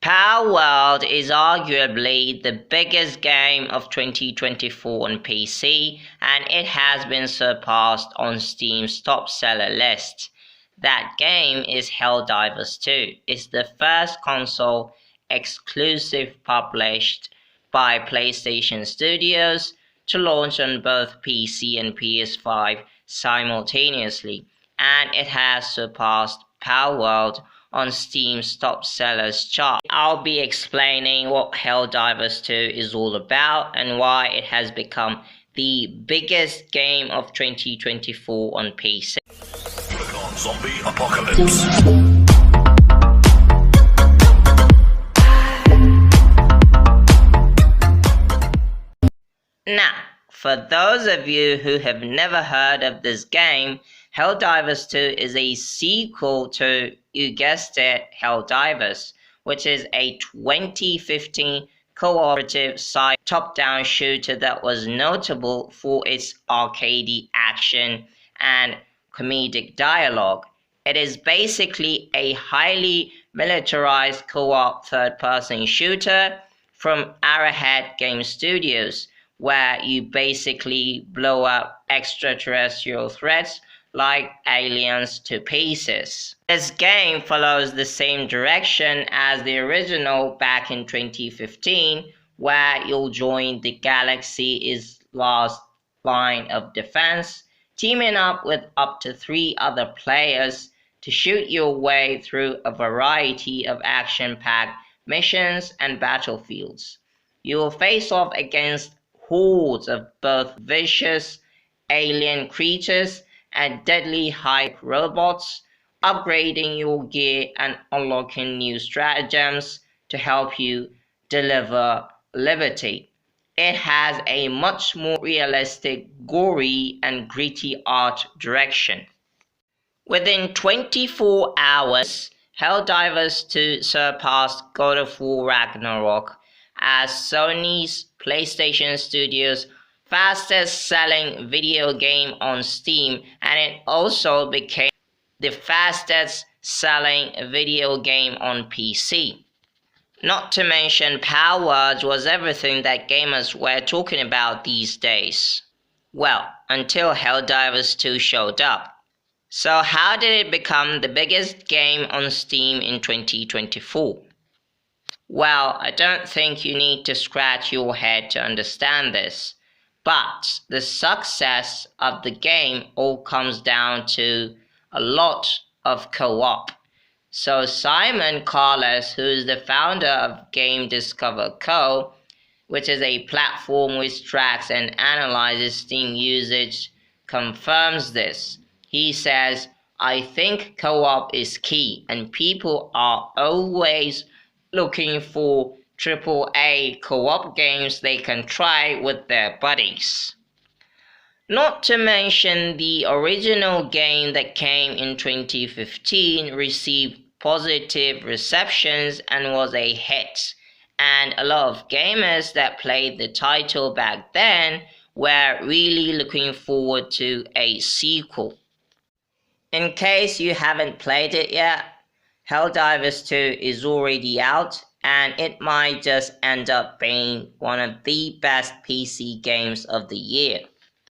Power World is arguably the biggest game of 2024 on PC, and it has been surpassed on Steam's top seller list. That game is Helldivers 2. It's the first console exclusive published by PlayStation Studios to launch on both PC and PS5 simultaneously, and it has surpassed Power World on Steam's top sellers chart. I'll be explaining what Helldivers 2 is all about and why it has become the biggest game of 2024 on PC. Click on Zombie Apocalypse. Now, for those of you who have never heard of this game, Helldivers 2 is a sequel to, you guessed it, Helldivers, which is a 2015 cooperative side top-down shooter that was notable for its arcadey action and comedic dialogue. It is basically a highly militarized co-op third-person shooter from Arrowhead Game Studios, where you basically blow up extraterrestrial threats like aliens to pieces. This game follows the same direction as the original back in 2015, where you'll join the galaxy's last line of defense, teaming up with up to 3 other players to shoot your way through a variety of action-packed missions and battlefields. You will face off against hordes of both vicious alien creatures and deadly hype robots, upgrading your gear and unlocking new stratagems to help you deliver liberty. It has a much more realistic, gory, and gritty art direction. Within 24 hours, Helldivers 2 surpassed God of War Ragnarok as Sony's PlayStation Studios' fastest selling video game on Steam, and it also became the fastest selling video game on PC. Not to mention, Power World was everything that gamers were talking about these days. Well, until Helldivers 2 showed up. So how did it become the biggest game on Steam in 2024? Well, I don't think you need to scratch your head to understand this. But the success of the game all comes down to a lot of co-op. So Simon Carlos, who is the founder of Game Discover Co., which is a platform which tracks and analyzes Steam usage, confirms this. He says, "I think co-op is key, and people are always looking for AAA co-op games they can try with their buddies." Not to mention, the original game that came in 2015 received positive receptions and was a hit, and a lot of gamers that played the title back then were really looking forward to a sequel. In case you haven't played it yet, Helldivers 2 is already out, and it might just end up being one of the best PC games of the year.